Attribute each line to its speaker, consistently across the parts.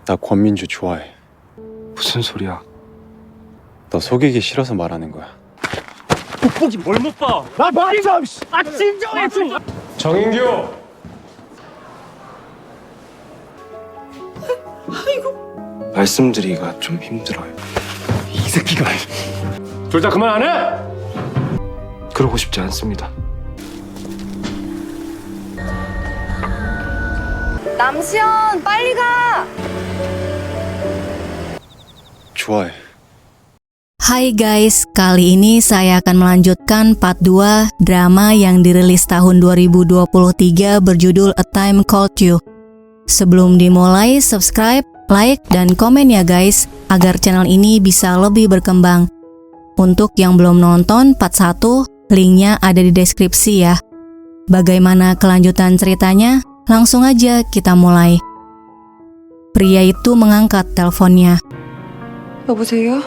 Speaker 1: 나 권민주 좋아해.
Speaker 2: 무슨 소리야?
Speaker 1: 너 속이기 싫어서 말하는 거야.
Speaker 3: 돋보기 뭘 못 봐?
Speaker 2: 나 말이 좀!
Speaker 3: 아 진정해 좀.
Speaker 2: 정인규! 말씀드리기가 좀 힘들어요.
Speaker 3: 이 새끼가.
Speaker 2: 둘 다 그만 안 해? 그러고 싶지 않습니다.
Speaker 4: 남시현 빨리 가.
Speaker 1: 좋아해.
Speaker 5: Hai guys, kali ini saya akan melanjutkan part 2 drama yang dirilis tahun 2023 berjudul A Time Called You. Sebelum dimulai, subscribe, like, dan komen ya guys, agar channel ini bisa lebih berkembang. Untuk yang belum nonton part 1, linknya ada di deskripsi ya. Bagaimana kelanjutan ceritanya? Langsung aja kita mulai. Pria itu mengangkat teleponnya.
Speaker 4: 여보세요?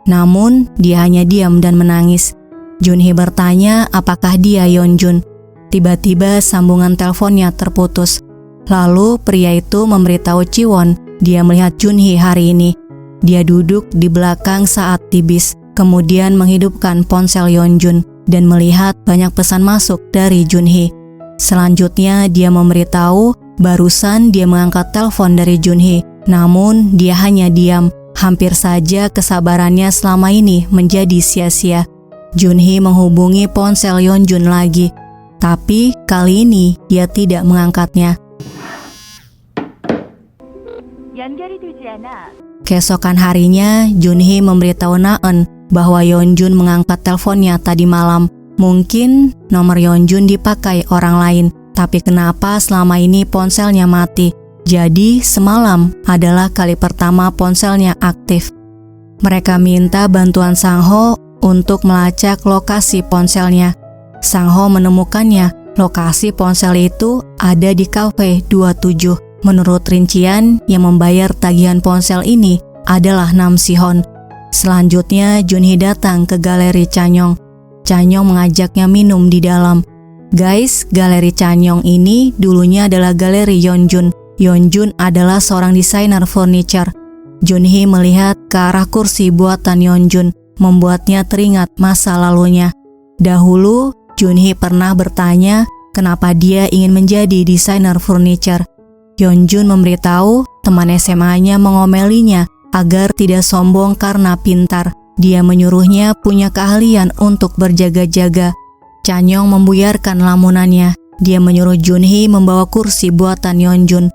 Speaker 5: Namun, dia hanya diam dan menangis. Junhee bertanya apakah dia Yeonjun. Tiba-tiba sambungan teleponnya terputus. Lalu pria itu memberitahu Jiwon dia melihat Junhee hari ini. Dia duduk di belakang saat di bis, kemudian menghidupkan ponsel Yeonjun dan melihat banyak pesan masuk dari Junhee. Selanjutnya dia memberitahu barusan dia mengangkat telepon dari Junhee, namun dia hanya diam. Hampir saja kesabarannya selama ini menjadi sia-sia. Junhee menghubungi ponsel Yeonjun lagi, tapi kali ini dia tidak mengangkatnya. Keesokan harinya, Junhee memberitahu Naeun bahwa Yeonjun mengangkat teleponnya tadi malam. Mungkin nomor Yeonjun dipakai orang lain, tapi kenapa selama ini ponselnya mati? Jadi semalam adalah kali pertama ponselnya aktif. Mereka minta bantuan Sang-ho untuk melacak lokasi ponselnya. Sang-ho menemukannya. Lokasi ponsel itu ada di Cafe 27. Menurut rincian, yang membayar tagihan ponsel ini adalah Nam Si-hon. Selanjutnya Junhee datang ke galeri Chanyong. Chanyong mengajaknya minum di dalam. Guys, galeri Chanyong ini dulunya adalah galeri Yeonjun. Yeonjun adalah seorang desainer furniture. Junhee melihat ke arah kursi buatan Yeonjun, membuatnya teringat masa lalunya. Dahulu, Junhee pernah bertanya kenapa dia ingin menjadi desainer furniture. Yeonjun memberitahu teman SMA-nya mengomelinya agar tidak sombong karena pintar. Dia menyuruhnya punya keahlian untuk berjaga-jaga. Chanyong membuyarkan lamunannya. Dia menyuruh Junhee membawa kursi buatan Yeonjun.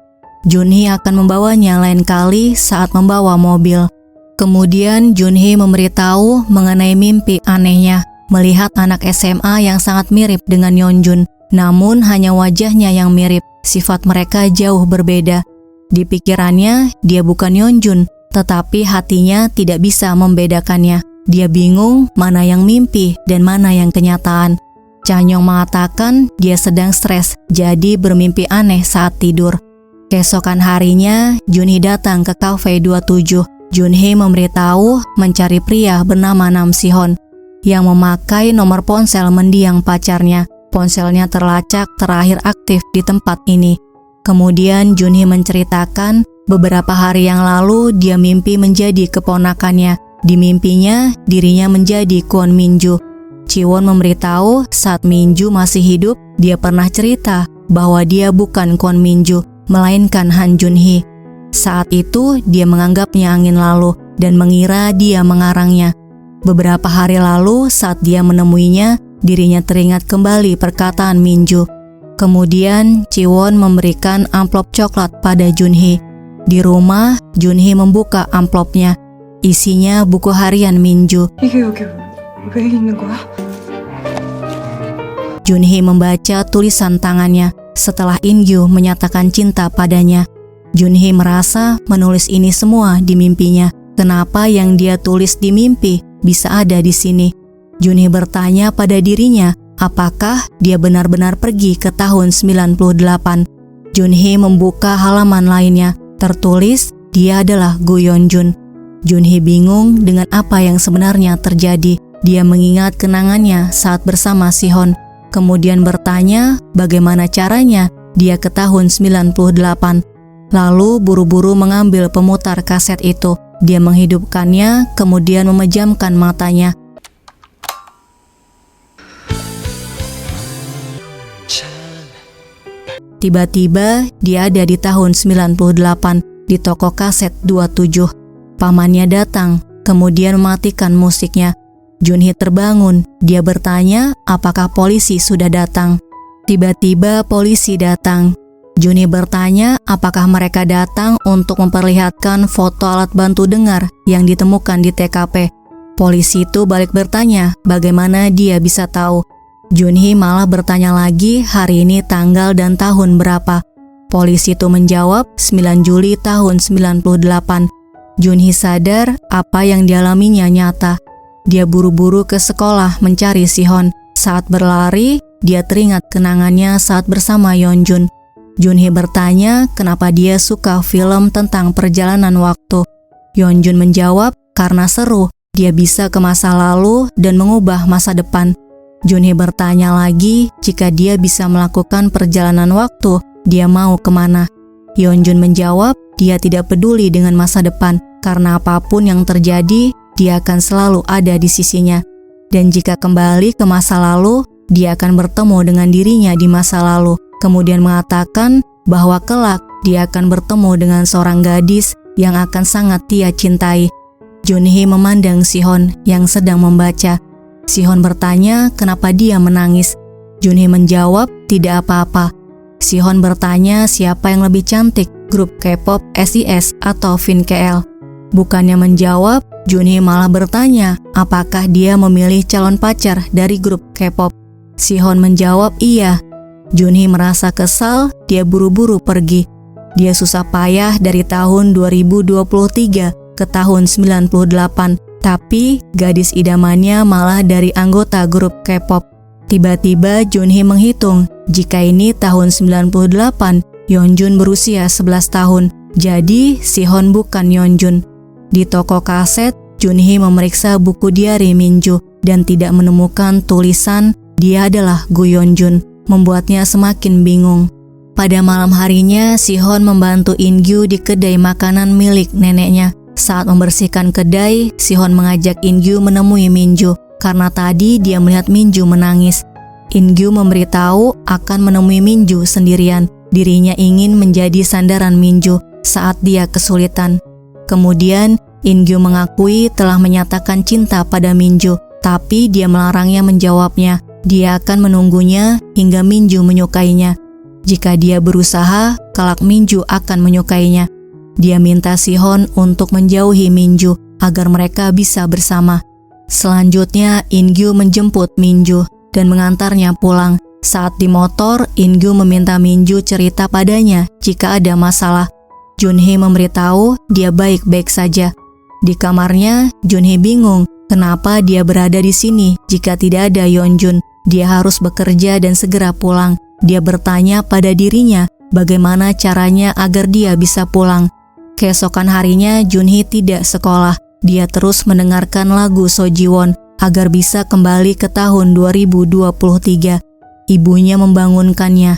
Speaker 5: Junhee akan membawanya lain kali saat membawa mobil. Kemudian Junhee memberitahu mengenai mimpi anehnya, melihat anak SMA yang sangat mirip dengan Yeonjun, namun hanya wajahnya yang mirip, sifat mereka jauh berbeda. Di pikirannya, dia bukan Yeonjun, tetapi hatinya tidak bisa membedakannya. Dia bingung mana yang mimpi dan mana yang kenyataan. Chanyong mengatakan dia sedang stres, jadi bermimpi aneh saat tidur. Keesokan harinya, Junhee datang ke Cafe 27. Junhee memberitahu mencari pria bernama Nam Si-hon yang memakai nomor ponsel mendiang pacarnya. Ponselnya terlacak terakhir aktif di tempat ini. Kemudian Junhee menceritakan beberapa hari yang lalu dia mimpi menjadi keponakannya. Di mimpinya, dirinya menjadi Kwon Minju. Jiwon memberitahu saat Minju masih hidup, dia pernah cerita bahwa dia bukan Kwon Minju, melainkan Han Junhee. Saat itu dia menganggapnya angin lalu dan mengira dia mengarangnya. Beberapa hari lalu saat dia menemuinya, dirinya teringat kembali perkataan Minju. Kemudian Jiwon memberikan amplop coklat pada Junhee. Di rumah, Junhee membuka amplopnya. Isinya buku harian Minju.
Speaker 4: 이게 여기 왜 있는 거야?
Speaker 5: Junhee membaca tulisan tangannya setelah In-gyu menyatakan cinta padanya. Junhee merasa menulis ini semua di mimpinya. Kenapa yang dia tulis di mimpi bisa ada di sini? Junhee bertanya pada dirinya, apakah dia benar-benar pergi ke tahun 98? Junhee membuka halaman lainnya, tertulis dia adalah Gu Yeonjun. Junhee bingung dengan apa yang sebenarnya terjadi. Dia mengingat kenangannya saat bersama Si-hon. Kemudian bertanya bagaimana caranya dia ke tahun 98. lalu buru-buru mengambil pemutar kaset itu. Dia menghidupkannya, kemudian memejamkan matanya. Tiba-tiba dia ada di tahun 98 di toko kaset 27. Pamannya datang, kemudian mematikan musiknya. Junhee terbangun. Dia bertanya apakah polisi sudah datang. Tiba-tiba polisi datang. Junhee bertanya apakah mereka datang untuk memperlihatkan foto alat bantu dengar yang ditemukan di TKP. Polisi itu balik bertanya bagaimana dia bisa tahu. Junhee malah bertanya lagi hari ini tanggal dan tahun berapa. Polisi itu menjawab 9 Juli tahun 98. Junhee sadar apa yang dialaminya nyata. Dia buru-buru ke sekolah mencari Sihon. Saat berlari, dia teringat kenangannya saat bersama Yeonjun. Junhee bertanya kenapa dia suka film tentang perjalanan waktu. Yeonjun menjawab karena seru, dia bisa ke masa lalu dan mengubah masa depan. Junhee bertanya lagi jika dia bisa melakukan perjalanan waktu, dia mau kemana. Yeonjun menjawab dia tidak peduli dengan masa depan karena apapun yang terjadi, dia akan selalu ada di sisinya. Dan jika kembali ke masa lalu, dia akan bertemu dengan dirinya di masa lalu. Kemudian mengatakan bahwa kelak dia akan bertemu dengan seorang gadis yang akan sangat dia cintai. Junhee memandang Sihon yang sedang membaca. Sihon bertanya kenapa dia menangis. Junhee menjawab tidak apa-apa. Sihon bertanya siapa yang lebih cantik, grup K-pop SIS atau VinKL. Bukannya menjawab, Junhee malah bertanya apakah dia memilih calon pacar dari grup K-pop. Sihon menjawab iya. Junhee merasa kesal, dia buru-buru pergi. Dia susah payah dari tahun 2023 ke tahun 98, tapi gadis idamannya malah dari anggota grup K-pop. Tiba-tiba Junhee menghitung, jika ini tahun 98, Yeonjun berusia 11 tahun, jadi Sihon bukan Yeonjun. Di toko kaset, Junhee memeriksa buku diari Minju dan tidak menemukan tulisan dia adalah Gu Yeonjun. Membuatnya semakin bingung. Pada malam harinya, Sihon membantu In-gyu di kedai makanan milik neneknya. Saat membersihkan kedai, Sihon mengajak In-gyu menemui Minju karena tadi dia melihat Minju menangis. In-gyu memberitahu akan menemui Minju sendirian. Dirinya ingin menjadi sandaran Minju saat dia kesulitan. Kemudian, In-gyu mengakui telah menyatakan cinta pada Minju, tapi dia melarangnya menjawabnya. Dia akan menunggunya hingga Minju menyukainya. Jika dia berusaha, kelak Minju akan menyukainya. Dia minta Sihon untuk menjauhi Minju agar mereka bisa bersama. Selanjutnya, In-gyu menjemput Minju dan mengantarnya pulang. Saat di motor, In-gyu meminta Minju cerita padanya jika ada masalah. Junhee memberitahu dia baik-baik saja. Di kamarnya, Junhee bingung kenapa dia berada di sini jika tidak ada Yeonjun. Dia harus bekerja dan segera pulang. Dia bertanya pada dirinya bagaimana caranya agar dia bisa pulang. Keesokan harinya Junhee tidak sekolah. Dia terus mendengarkan lagu Sojiwon agar bisa kembali ke tahun 2023. Ibunya membangunkannya.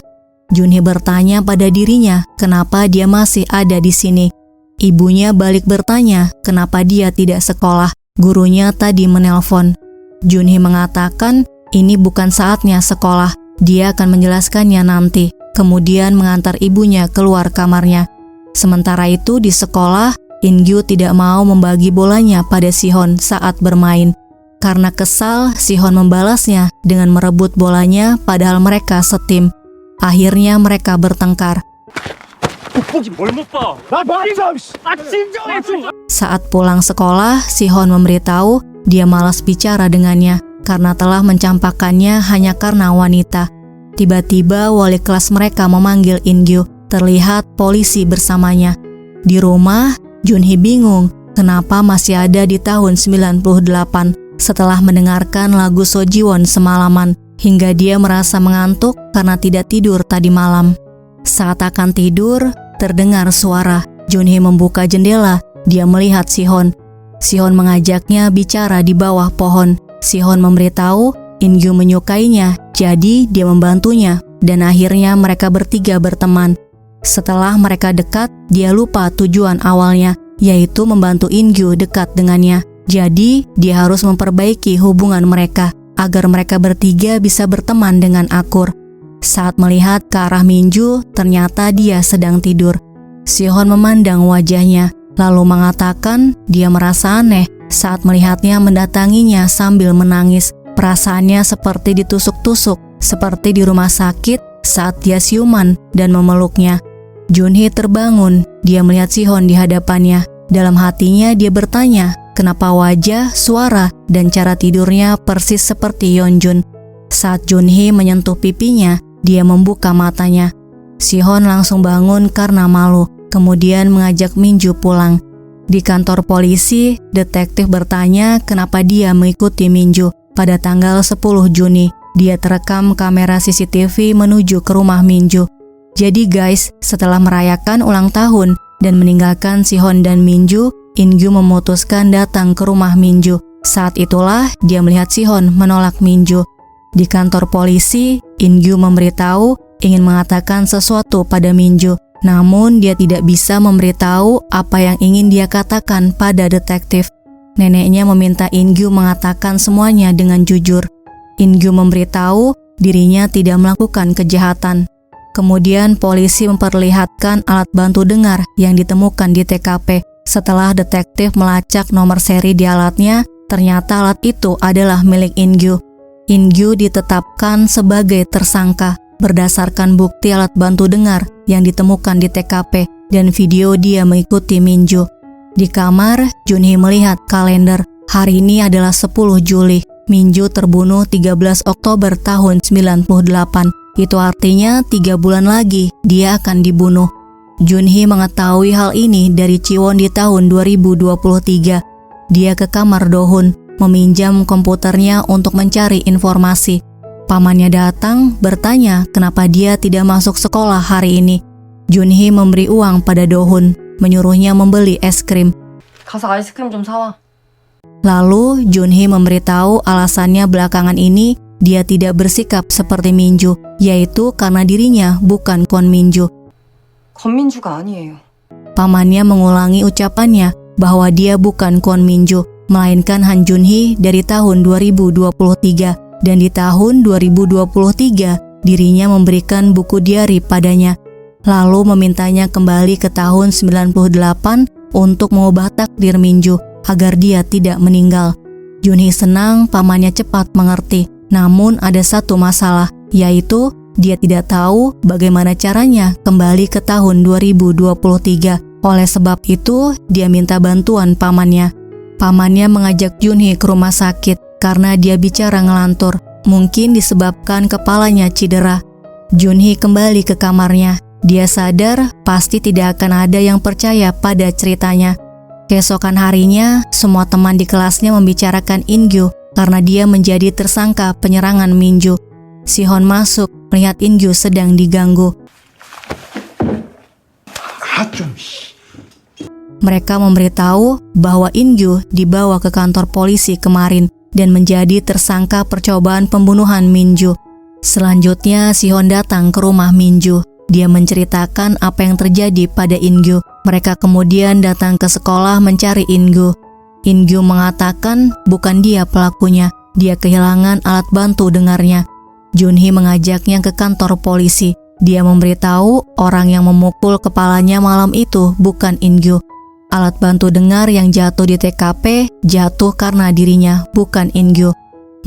Speaker 5: Junhee bertanya pada dirinya kenapa dia masih ada di sini. Ibunya balik bertanya kenapa dia tidak sekolah. Gurunya tadi menelpon. Junhee mengatakan ini bukan saatnya sekolah, dia akan menjelaskannya nanti. Kemudian mengantar ibunya keluar kamarnya. Sementara itu di sekolah, In-gyu tidak mau membagi bolanya pada Sihon saat bermain. Karena kesal, Sihon membalasnya dengan merebut bolanya padahal mereka setim. Akhirnya mereka bertengkar.
Speaker 3: 뭘 못 봐? 나 진짜 진정해 좀.
Speaker 5: Saat pulang sekolah, Sihon memberitahu dia malas bicara dengannya karena telah mencampakkannya hanya karena wanita. Tiba-tiba wali kelas mereka memanggil In-gyu. Terlihat polisi bersamanya. Di rumah, Junhee bingung kenapa masih ada di tahun 98 setelah mendengarkan lagu Sojiwon semalaman hingga dia merasa mengantuk karena tidak tidur tadi malam. Saat akan tidur, terdengar suara. Junhee membuka jendela. Dia melihat Sihon. Sihon mengajaknya bicara di bawah pohon. Sihon memberitahu In-gyu menyukainya, jadi dia membantunya dan akhirnya mereka bertiga berteman. Setelah mereka dekat, dia lupa tujuan awalnya, yaitu membantu In-gyu dekat dengannya. Jadi, dia harus memperbaiki hubungan mereka agar mereka bertiga bisa berteman dengan akur. Saat melihat ke arah Min-ju, ternyata dia sedang tidur. Si-hon memandang wajahnya, lalu mengatakan dia merasa aneh saat melihatnya mendatanginya sambil menangis. Perasaannya seperti ditusuk-tusuk, seperti di rumah sakit saat dia siuman dan memeluknya. Junhee terbangun, dia melihat Si-hon di hadapannya. Dalam hatinya dia bertanya, kenapa wajah, suara, dan cara tidurnya persis seperti Yeonjun. Saat Junhee menyentuh pipinya, dia membuka matanya. Si-hon langsung bangun karena malu, kemudian mengajak Min-ju pulang. Di kantor polisi, detektif bertanya kenapa dia mengikuti Min-ju. Pada tanggal 10 Juni, dia terekam kamera CCTV menuju ke rumah Min-ju. Jadi guys, setelah merayakan ulang tahun dan meninggalkan Si-hon dan Min-ju, In-gyu memutuskan datang ke rumah Min-ju. Saat itulah dia melihat Si-hon menolak Min-ju. Di kantor polisi, In-gyu memberitahu ingin mengatakan sesuatu pada Min-ju, namun dia tidak bisa memberitahu apa yang ingin dia katakan pada detektif. Neneknya meminta In-gyu mengatakan semuanya dengan jujur. In-gyu memberitahu dirinya tidak melakukan kejahatan. Kemudian polisi memperlihatkan alat bantu dengar yang ditemukan di TKP. Setelah detektif melacak nomor seri di alatnya, ternyata alat itu adalah milik In-gyu. In-gyu ditetapkan sebagai tersangka berdasarkan bukti alat bantu dengar yang ditemukan di TKP dan video dia mengikuti Min-ju. Di kamar, Junhee melihat kalender. Hari ini adalah 10 Juli. Min-ju terbunuh 13 Oktober tahun 98. Itu artinya 3 bulan lagi dia akan dibunuh. Junhee mengetahui hal ini dari Jiwon di tahun 2023. Dia ke kamar Do-hun, meminjam komputernya untuk mencari informasi. Pamannya datang bertanya kenapa dia tidak masuk sekolah hari ini. Junhee memberi uang pada Do-hun, menyuruhnya membeli es krim.
Speaker 4: 가서 아이스크림 좀 사와.
Speaker 5: Lalu Junhee memberitahu alasannya belakangan ini dia tidak bersikap seperti Min-ju, yaitu karena dirinya bukan Kwon Min-ju.
Speaker 4: 권민주가 아니에요.
Speaker 5: Pamannya mengulangi ucapannya bahwa dia bukan Kwon Min-ju, melainkan Han Junhee dari tahun 2023. Dan di tahun 2023, dirinya memberikan buku diari padanya, lalu memintanya kembali ke tahun 98 untuk mengubah takdir Min-ju agar dia tidak meninggal. Junhee senang pamannya cepat mengerti, namun ada satu masalah, yaitu dia tidak tahu bagaimana caranya kembali ke tahun 2023. Oleh sebab itu, dia minta bantuan pamannya. Pamannya mengajak Junhee ke rumah sakit karena dia bicara ngelantur, mungkin disebabkan kepalanya cedera. Junhee kembali ke kamarnya. Dia sadar pasti tidak akan ada yang percaya pada ceritanya. Keesokan harinya, semua teman di kelasnya membicarakan In-gyu karena dia menjadi tersangka penyerangan Min-ju. Si-hon masuk melihat In-gyu sedang diganggu. Mereka memberitahu bahwa In-gyu dibawa ke kantor polisi kemarin dan menjadi tersangka percobaan pembunuhan Min-ju. Selanjutnya, Si-hon datang ke rumah Min-ju. Dia menceritakan apa yang terjadi pada In-gyu. Mereka kemudian datang ke sekolah mencari In-gyu. In-gyu mengatakan bukan dia pelakunya. Dia kehilangan alat bantu dengarnya. Junhee mengajaknya ke kantor polisi. Dia memberitahu orang yang memukul kepalanya malam itu bukan In-gyu. Alat bantu dengar yang jatuh di TKP jatuh karena dirinya, bukan In-gyu.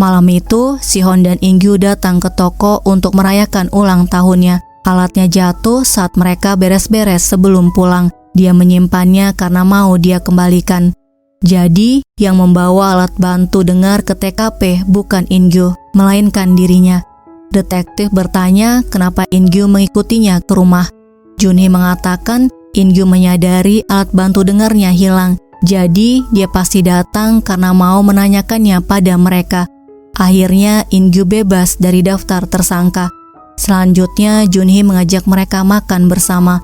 Speaker 5: Malam itu, Si-hon dan In-gyu datang ke toko untuk merayakan ulang tahunnya. Alatnya jatuh saat mereka beres-beres sebelum pulang. Dia menyimpannya karena mau dia kembalikan. Jadi, yang membawa alat bantu dengar ke TKP bukan In-gyu, melainkan dirinya. Detektif bertanya kenapa In-gyu mengikutinya ke rumah. Junhee mengatakan In-gyu menyadari alat bantu dengarnya hilang. Jadi, dia pasti datang karena mau menanyakannya pada mereka. Akhirnya, In-gyu bebas dari daftar tersangka. Selanjutnya, Junhee mengajak mereka makan bersama.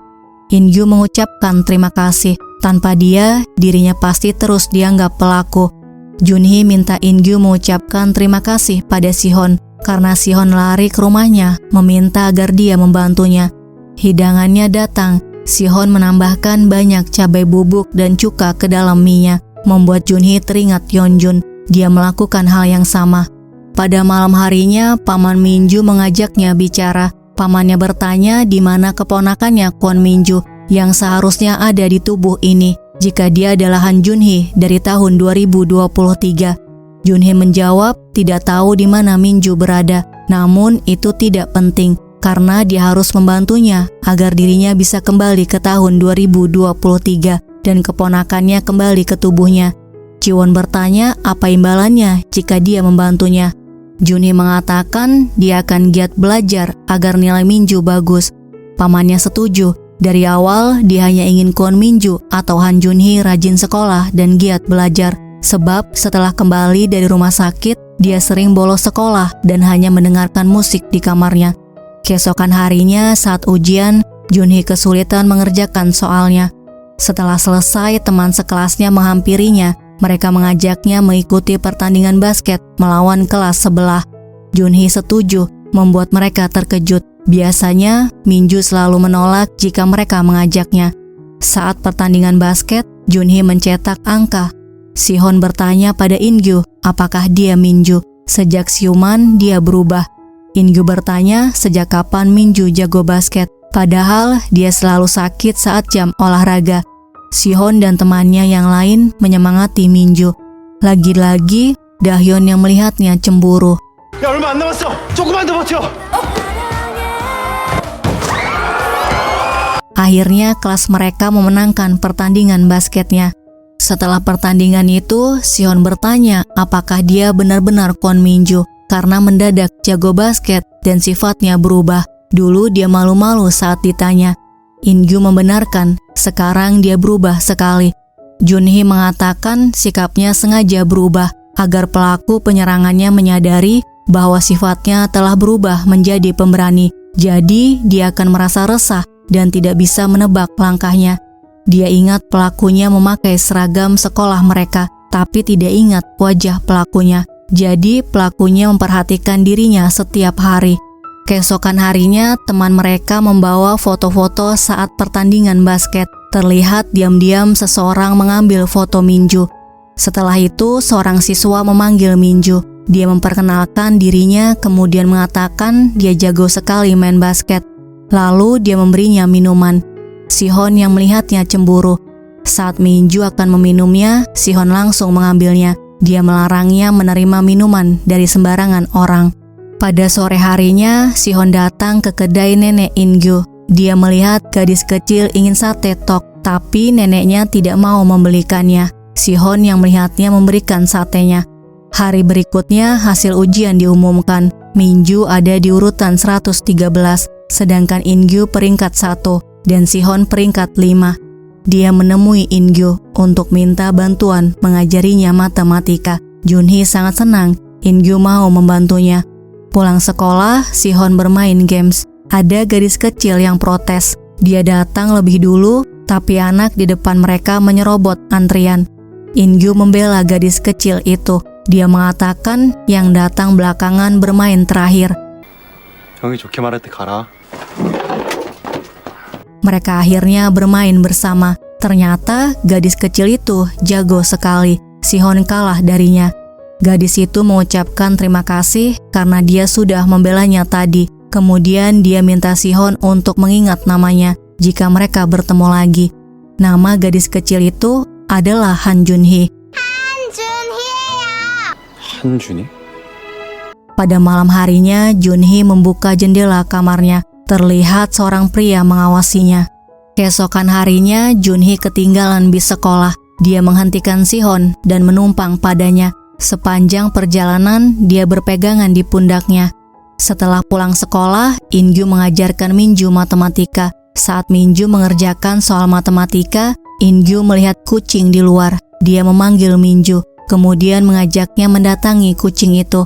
Speaker 5: In-gyu mengucapkan terima kasih. Tanpa dia, dirinya pasti terus dianggap pelaku. Junhee minta In-gyu mengucapkan terima kasih pada Si-hon karena Si-hon lari ke rumahnya meminta agar dia membantunya. hidangannya datang. Sihon menambahkan banyak cabai bubuk dan cuka ke dalam mie-nya, membuat Junhee teringat Yeonjun. Dia melakukan hal yang sama. Pada malam harinya, Paman Minju mengajaknya bicara. Pamannya bertanya di mana keponakannya Kwon Minju yang seharusnya ada di tubuh ini jika dia adalah Han Junhee dari tahun 2023. Junhee menjawab tidak tahu di mana Minju berada, namun itu tidak penting karena dia harus membantunya agar dirinya bisa kembali ke tahun 2023 dan keponakannya kembali ke tubuhnya. Jiwon bertanya apa imbalannya jika dia membantunya. Junhee mengatakan dia akan giat belajar agar nilai Minju bagus. Pamannya setuju. Dari awal dia hanya ingin Kwon Minju atau Han Junhee rajin sekolah dan giat belajar. Sebab setelah kembali dari rumah sakit, dia sering bolos sekolah dan hanya mendengarkan musik di kamarnya. Keesokan harinya saat ujian, Junhee kesulitan mengerjakan soalnya. Setelah selesai, teman sekelasnya menghampirinya. Mereka mengajaknya mengikuti pertandingan basket melawan kelas sebelah. Junhee setuju, membuat mereka terkejut. Biasanya, Minju selalu menolak jika mereka mengajaknya. Saat pertandingan basket, Junhee mencetak angka. Sihon bertanya pada In-gyu, apakah dia Minju? Sejak siuman, dia berubah. In-gyu bertanya sejak kapan Minju jago basket. Padahal, dia selalu sakit saat jam olahraga. Sihon dan temannya yang lain menyemangati Minju. Lagi-lagi, Dahyeon yang melihatnya cemburu.
Speaker 2: 야, 얼마 안 남았어. 조금만 더 버텨.
Speaker 5: Akhirnya kelas mereka memenangkan pertandingan basketnya. Setelah pertandingan itu, Sihon bertanya apakah dia benar-benar Kwon Minju karena mendadak jago basket dan sifatnya berubah. Dulu dia malu-malu saat ditanya. In-gyu membenarkan, sekarang dia berubah sekali. Junhee mengatakan sikapnya sengaja berubah agar pelaku penyerangannya menyadari bahwa sifatnya telah berubah menjadi pemberani. Jadi dia akan merasa resah dan tidak bisa menebak langkahnya. Dia ingat pelakunya memakai seragam sekolah mereka, tapi tidak ingat wajah pelakunya. Jadi pelakunya memperhatikan dirinya setiap hari. Keesokan harinya, teman mereka membawa foto-foto saat pertandingan basket. Terlihat diam-diam seseorang mengambil foto Minju. Setelah itu, seorang siswa memanggil Minju. Dia memperkenalkan dirinya, kemudian mengatakan dia jago sekali main basket. Lalu dia memberinya minuman. Sihon yang melihatnya cemburu. Saat Minju akan meminumnya, Sihon langsung mengambilnya. Dia melarangnya menerima minuman dari sembarangan orang. Pada sore harinya, Sihon datang ke kedai nenek In-gyu. Dia melihat gadis kecil ingin sate tok, tapi neneknya tidak mau membelikannya. Sihon yang melihatnya memberikan satenya. Hari berikutnya, hasil ujian diumumkan. Minju ada di urutan 113, sedangkan In-gyu peringkat 1 dan Sihon peringkat 5. Dia menemui In-gyu untuk minta bantuan mengajarinya matematika. Junhee sangat senang, In-gyu mau membantunya. Pulang sekolah, Sihon bermain games. Ada gadis kecil yang protes. Dia datang lebih dulu, tapi anak di depan mereka menyerobot antrian. In-gyu membela gadis kecil itu. Dia mengatakan yang datang belakangan bermain terakhir.
Speaker 1: 형이 좋게 말할 때 가라.
Speaker 5: Mereka akhirnya bermain bersama. Ternyata gadis kecil itu jago sekali. Sihon kalah darinya. Gadis itu mengucapkan terima kasih karena dia sudah membelanya tadi. Kemudian dia minta Sihon untuk mengingat namanya jika mereka bertemu lagi. Nama gadis kecil itu adalah Han Junhee.
Speaker 1: Han Junhee?
Speaker 5: Pada malam harinya, Junhee membuka jendela kamarnya. Terlihat seorang pria mengawasinya. Keesokan harinya, Junhee ketinggalan bis sekolah. Dia menghentikan Sihon dan menumpang padanya. Sepanjang perjalanan, dia berpegangan di pundaknya. Setelah pulang sekolah, In-gyu mengajarkan Minju matematika. Saat Minju mengerjakan soal matematika, In-gyu melihat kucing di luar. Dia memanggil Minju, kemudian mengajaknya mendatangi kucing itu.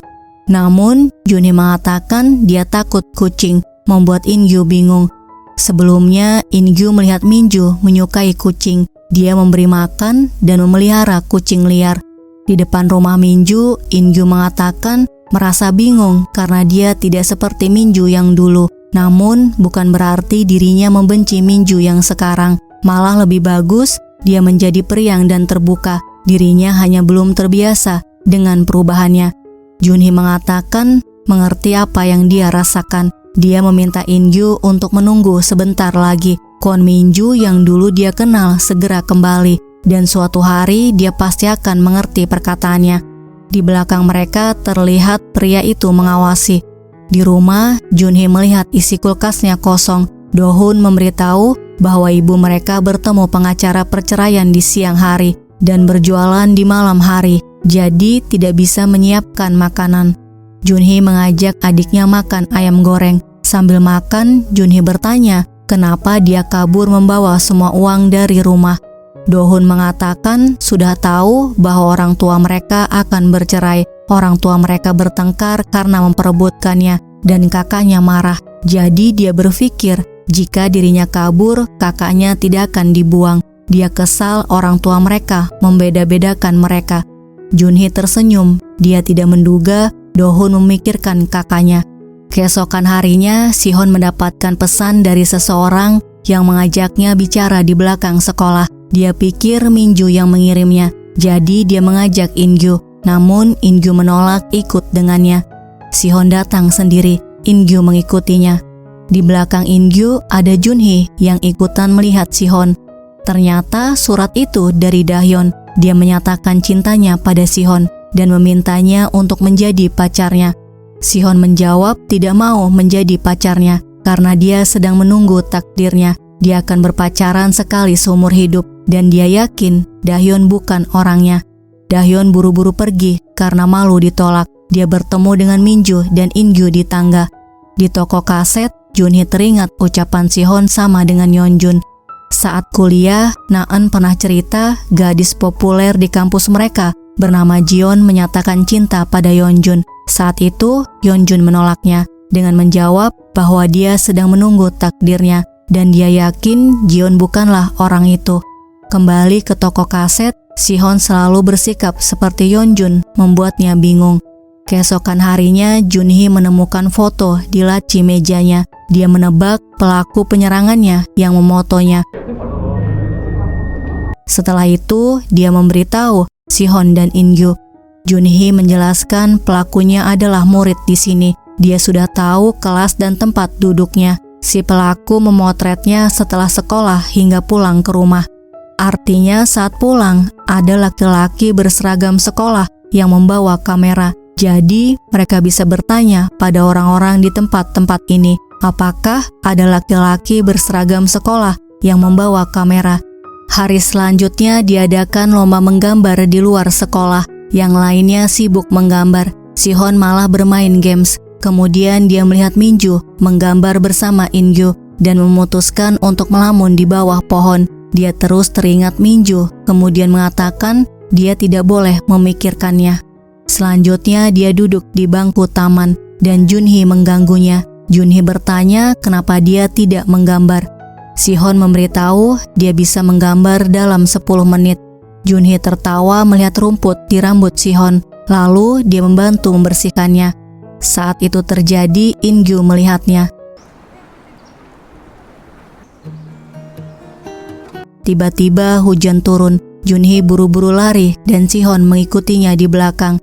Speaker 5: Namun, Junhee mengatakan dia takut kucing, membuat In-gyu bingung. Sebelumnya, In-gyu melihat Minju menyukai kucing. Dia memberi makan dan memelihara kucing liar. Di depan rumah Minju, In-gyu mengatakan merasa bingung karena dia tidak seperti Minju yang dulu. Namun bukan berarti dirinya membenci Minju yang sekarang. Malah lebih bagus, dia menjadi periang dan terbuka. Dirinya hanya belum terbiasa dengan perubahannya. Junhee mengatakan mengerti apa yang dia rasakan. Dia meminta In-gyu untuk menunggu sebentar lagi. Kwon Min-ju yang dulu dia kenal segera kembali. Dan suatu hari dia pasti akan mengerti perkataannya. Di belakang mereka terlihat pria itu mengawasi. Di rumah, Junhee melihat isi kulkasnya kosong. Do-hun memberitahu bahwa ibu mereka bertemu pengacara perceraian di siang hari dan berjualan di malam hari, jadi tidak bisa menyiapkan makanan. Junhee mengajak adiknya makan ayam goreng. Sambil makan, Junhee bertanya kenapa dia kabur membawa semua uang dari rumah. Do-hun mengatakan sudah tahu bahwa orang tua mereka akan bercerai. Orang tua mereka bertengkar karena memperebutkannya dan kakaknya marah. Jadi dia berpikir jika dirinya kabur, kakaknya tidak akan dibuang. Dia kesal orang tua mereka membeda-bedakan mereka. Junhee tersenyum. Dia tidak menduga Do-hun memikirkan kakaknya. Keesokan harinya, Si-hon mendapatkan pesan dari seseorang yang mengajaknya bicara di belakang sekolah. Dia pikir Min-ju yang mengirimnya, jadi dia mengajak In-gyu. Namun In-gyu menolak ikut dengannya. Si-hon datang sendiri, In-gyu mengikutinya. Di belakang In-gyu ada Junhee yang ikutan melihat Si-hon. Ternyata surat itu dari Da-hyun. Dia menyatakan cintanya pada Si-hon dan memintanya untuk menjadi pacarnya. Si-hon menjawab tidak mau menjadi pacarnya karena dia sedang menunggu takdirnya. Dia akan berpacaran sekali seumur hidup dan dia yakin Da-hyun bukan orangnya. Da-hyun buru-buru pergi karena malu ditolak. Dia bertemu dengan Min-ju dan In-gyu di tangga. Di toko kaset, Junhee teringat ucapan Si-hon sama dengan Yeonjun. Saat kuliah, Na-eun pernah cerita gadis populer di kampus mereka bernama Jion menyatakan cinta pada Yeonjun. Saat itu, Yeonjun menolaknya dengan menjawab bahwa dia sedang menunggu takdirnya dan dia yakin Jion bukanlah orang itu. Kembali ke toko kaset, Si-hon selalu bersikap seperti Yeonjun, membuatnya bingung. Keesokan harinya, Junhee menemukan foto di laci mejanya. Dia menebak pelaku penyerangannya yang memotonya. Setelah itu, dia memberitahu Si-hon dan In-gyu. Junhee menjelaskan pelakunya adalah murid di sini. Dia sudah tahu kelas dan tempat duduknya. Si pelaku memotretnya setelah sekolah hingga pulang ke rumah. Artinya saat pulang, ada laki-laki berseragam sekolah yang membawa kamera. Jadi mereka bisa bertanya pada orang-orang di tempat-tempat ini, apakah ada laki-laki berseragam sekolah yang membawa kamera. Hari selanjutnya diadakan lomba menggambar di luar sekolah. Yang lainnya sibuk menggambar. Si-hon malah bermain games. Kemudian dia melihat Min-ju menggambar bersama In-gyu dan memutuskan untuk melamun di bawah pohon. Dia terus teringat Min-ju, kemudian mengatakan dia tidak boleh memikirkannya. Selanjutnya dia duduk di bangku taman dan Junhee mengganggunya. Junhee bertanya kenapa dia tidak menggambar. Si-hon memberitahu dia bisa menggambar dalam 10 menit. Junhee tertawa melihat rumput di rambut Si-hon, lalu dia membantu membersihkannya. Saat itu terjadi, In-gyu melihatnya. Tiba-tiba hujan turun. Junhee buru-buru lari dan Si-hon mengikutinya di belakang.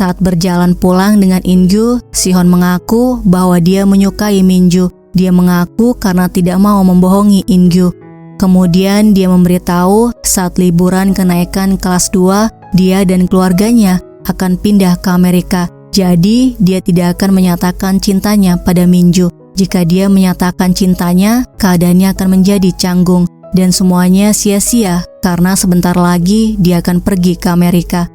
Speaker 5: Saat berjalan pulang dengan In-gyu, Si-hon mengaku bahwa dia menyukai Min-ju. Dia mengaku karena tidak mau membohongi In-gyu. Kemudian dia memberitahu saat liburan kenaikan kelas 2, dia dan keluarganya akan pindah ke Amerika. Jadi dia tidak akan menyatakan cintanya pada Min-ju. Jika dia menyatakan cintanya, keadaannya akan menjadi canggung dan semuanya sia-sia karena sebentar lagi dia akan pergi ke Amerika.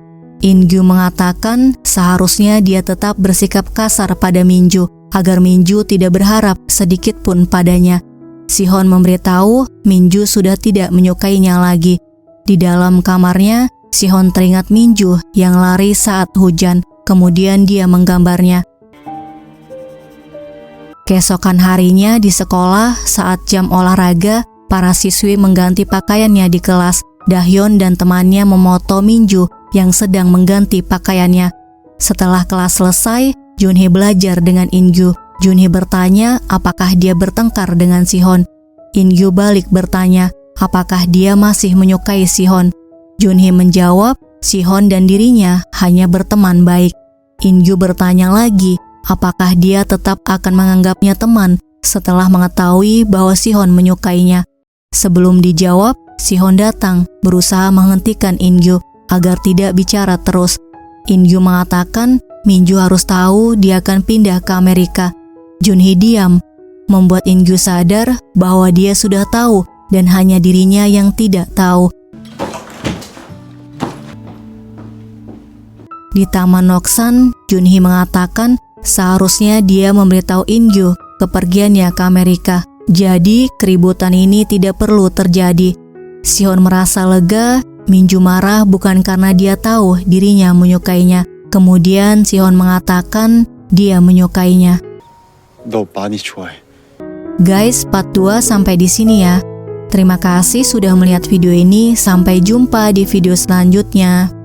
Speaker 5: In-gyu mengatakan seharusnya dia tetap bersikap kasar pada Min-ju agar Min-ju tidak berharap sedikit pun padanya. Si-hon memberitahu Min-ju sudah tidak menyukainya lagi. Di dalam kamarnya, Si-hon teringat Min-ju yang lari saat hujan, kemudian dia menggambarnya. Keesokan harinya di sekolah, saat jam olahraga, para siswi mengganti pakaiannya di kelas. Da-hyun dan temannya memoto Min-ju yang sedang mengganti pakaiannya. Setelah kelas selesai, Junhee belajar dengan In-gyu. Junhee bertanya apakah dia bertengkar dengan Sihon. In-gyu balik bertanya apakah dia masih menyukai Sihon. Junhee menjawab Sihon dan dirinya hanya berteman baik. In-gyu bertanya lagi apakah dia tetap akan menganggapnya teman setelah mengetahui bahwa Sihon menyukainya. Sebelum dijawab, Sihon datang berusaha menghentikan In-gyu agar tidak bicara terus. In-gyu mengatakan Min-ju harus tahu dia akan pindah ke Amerika. Junhee diam, membuat In-gyu sadar bahwa dia sudah tahu dan hanya dirinya yang tidak tahu. Di Taman Noksan, Junhee mengatakan seharusnya dia memberitahu In-gyu kepergiannya ke Amerika. Jadi keributan ini tidak perlu terjadi. Sihon merasa lega. Min-ju marah bukan karena dia tahu dirinya menyukainya. Kemudian Sihon mengatakan dia menyukainya.
Speaker 1: 너 많이 좋아해.
Speaker 5: Guys, part 2 sampai di sini ya. Terima kasih sudah melihat video ini. Sampai jumpa di video selanjutnya.